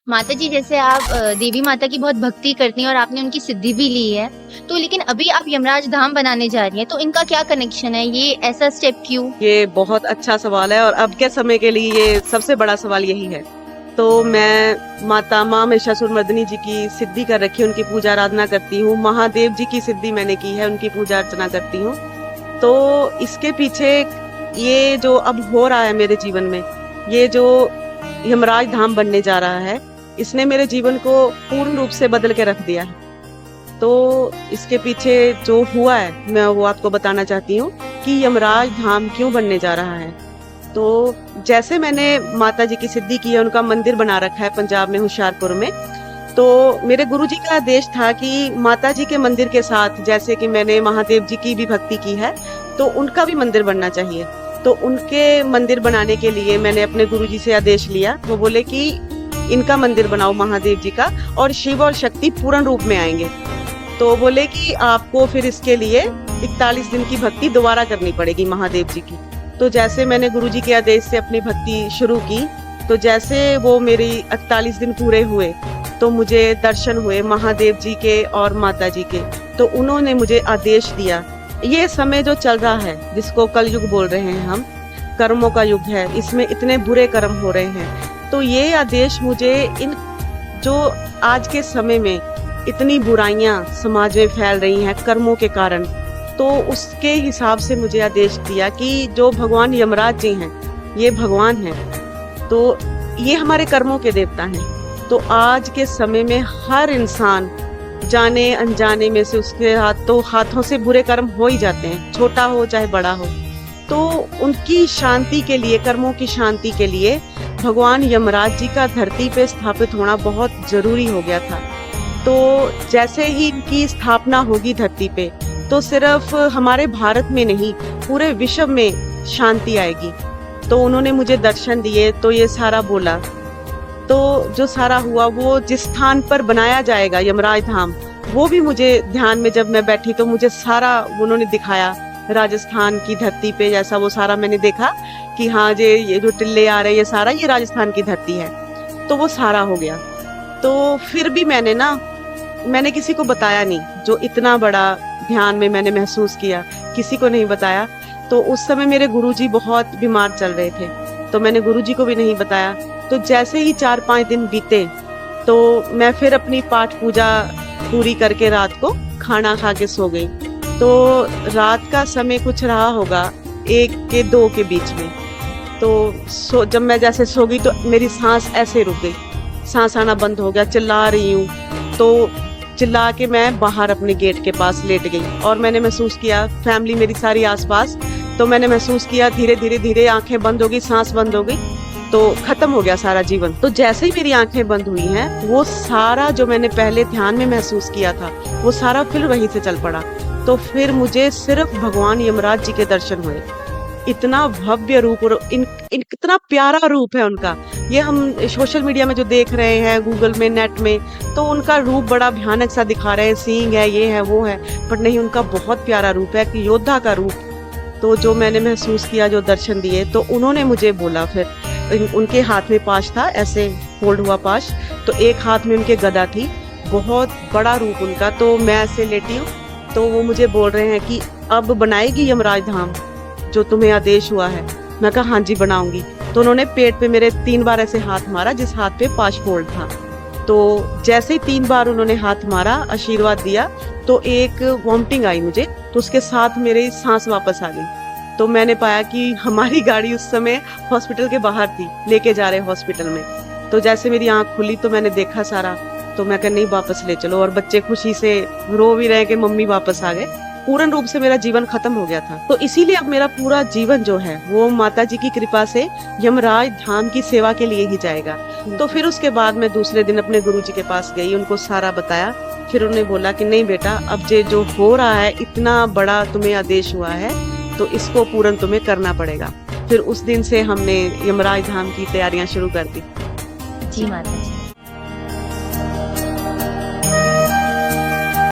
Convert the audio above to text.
माता जी जैसे आप देवी माता की बहुत भक्ति करती हैं और आपने उनकी सिद्धि भी ली है, तो लेकिन अभी आप यमराज धाम बनाने जा रही हैं, तो इनका क्या कनेक्शन है? ये ऐसा स्टेप क्यों? ये बहुत अच्छा सवाल है और अब के समय के लिए ये सबसे बड़ा सवाल यही है। तो मैं माता माँ महिषासुरमर्दिनी जी की सिद्धि कर रखी है, उनकी पूजा आराधना करती हूँ। महादेव जी की सिद्धि मैंने की है, उनकी पूजा अर्चना करती हूँ। तो इसके पीछे ये जो अब हो रहा है मेरे जीवन में, ये जो यमराज धाम बनने जा रहा है, इसने मेरे जीवन को पूर्ण रूप से बदल के रख दिया है। तो इसके पीछे जो हुआ है मैं वो आपको बताना चाहती हूँ कि यमराज धाम क्यों बनने जा रहा है। तो जैसे मैंने माता जी की सिद्धि की है, उनका मंदिर बना रखा है पंजाब में होशियारपुर में। तो मेरे गुरुजी का आदेश था कि माता जी के मंदिर के साथ जैसे कि मैंने महादेव जी की भी भक्ति की है, तो उनका भी मंदिर बनना चाहिए। तो उनके मंदिर बनाने के लिए मैंने अपने गुरुजी से आदेश लिया। वो बोले कि इनका मंदिर बनाओ महादेव जी का, और शिव और शक्ति पूर्ण रूप में आएंगे। तो बोले कि आपको फिर इसके लिए 41 दिन की भक्ति दोबारा करनी पड़ेगी महादेव जी की। तो जैसे मैंने गुरुजी के आदेश से अपनी भक्ति शुरू की, तो जैसे वो मेरी 41 दिन पूरे हुए, तो मुझे दर्शन हुए महादेव जी के और माता जी के। तो उन्होंने मुझे आदेश दिया, ये समय जो चल रहा है जिसको कलयुग बोल रहे हैं हम, कर्मों का युग है, इसमें इतने बुरे कर्म हो रहे हैं। तो ये आदेश मुझे इन जो आज के समय में इतनी बुराइयां समाज में फैल रही हैं कर्मों के कारण, तो उसके हिसाब से मुझे आदेश दिया कि जो भगवान यमराज जी हैं ये भगवान हैं, तो ये हमारे कर्मों के देवता हैं। तो आज के समय में हर इंसान जाने अनजाने में से उसके हाथों से बुरे कर्म हो ही जाते हैं, छोटा हो चाहे बड़ा हो। तो उनकी शांति के लिए, कर्मों की शांति के लिए भगवान यमराज जी का धरती पे स्थापित होना बहुत जरूरी हो गया था। तो जैसे ही इनकी स्थापना होगी धरती पे, तो सिर्फ हमारे भारत में नहीं पूरे विश्व में शांति आएगी। तो उन्होंने मुझे दर्शन दिए, तो ये सारा बोला। तो जो सारा हुआ, वो जिस स्थान पर बनाया जाएगा यमराज धाम, वो भी मुझे ध्यान में जब मैं बैठी तो मुझे सारा उन्होंने दिखाया। राजस्थान की धरती पे जैसा वो सारा मैंने देखा कि हाँ ये जो टिल्ले आ रहे हैं, ये सारा ये राजस्थान की धरती है। तो वो सारा हो गया। तो फिर भी मैंने किसी को बताया नहीं, जो इतना बड़ा ध्यान में मैंने महसूस किया, किसी को नहीं बताया। तो उस समय मेरे गुरुजी बहुत बीमार चल रहे थे, तो मैंने गुरुजी को भी नहीं बताया। तो जैसे ही 4-5 दिन बीते, तो मैं फिर अपनी पाठ पूजा पूरी करके रात को खाना खा के सो गई। तो रात का समय कुछ रहा होगा 1 के 2 के बीच में। तो जब मैं जैसे सो गई, तो मेरी सांस ऐसे रुक गई, सांस आना बंद हो गया, चिल्ला रही हूँ। तो चिल्ला के मैं बाहर अपने गेट के पास लेट गई, और मैंने महसूस किया फैमिली मेरी सारी आसपास। तो मैंने महसूस किया धीरे धीरे धीरे आंखें बंद हो गई, सांस बंद हो गई, तो खत्म हो गया सारा जीवन। तो जैसे ही मेरी आंखें बंद हुई हैं, वो सारा जो मैंने पहले ध्यान में महसूस किया था, वो सारा फिर वहीं से चल पड़ा। तो फिर मुझे सिर्फ भगवान यमराज जी के दर्शन हुए। इतना भव्य रूप और इतना प्यारा रूप है उनका। ये हम सोशल मीडिया में जो देख रहे हैं, गूगल में, नेट में, तो उनका रूप बड़ा भयानक सा दिखा रहे हैं, सींग है, ये है, वो है, पर नहीं, उनका बहुत प्यारा रूप है, कि योद्धा का रूप। तो जो मैंने महसूस किया, जो दर्शन दिए, तो उन्होंने मुझे बोला, फिर उनके हाथ में पाश था, ऐसे फोल्ड हुआ पाश, तो एक हाथ में उनके गदा थी, बहुत बड़ा रूप उनका। तो मैं ऐसे लेटी हूँ, तो वो मुझे बोल रहे हैं कि अब बनाएगी यमराज धाम जो तुम्हें आदेश हुआ है। मैं कहा हाँ जी बनाऊंगी। तो उन्होंने पेट पे मेरे 3 बार ऐसे हाथ मारा, जिस हाथ पे पाश फोल्ड था। तो जैसे ही 3 बार उन्होंने हाथ मारा, आशीर्वाद दिया, तो एक वॉमिटिंग आई मुझे, तो उसके साथ मेरी सांस वापस आ गई। तो मैंने पाया कि हमारी गाड़ी उस समय हॉस्पिटल के बाहर थी, लेके जा रहे हॉस्पिटल में। तो जैसे मेरी आंख खुली, तो मैंने देखा सारा, तो मैं कहा नहीं, वापस ले चलो। और बच्चे खुशी से रो भी रहे कि मम्मी वापस आ गए। पूर्ण रूप से मेरा जीवन खत्म हो गया था। तो इसीलिए अब मेरा पूरा जीवन जो है वो माता जी की कृपा से यमराज धाम की सेवा के लिए ही जाएगा। तो फिर उसके बाद मैं दूसरे दिन अपने गुरुजी के पास गई, उनको सारा बताया। फिर उन्होंने बोला कि नहीं बेटा, अब जो हो रहा है, इतना बड़ा तुम्हें आदेश हुआ है, तो इसको पूर्ण तुम्हें करना पड़ेगा। फिर उस दिन से हमने यमराज धाम की तैयारियां शुरू कर दी। जी माता जी।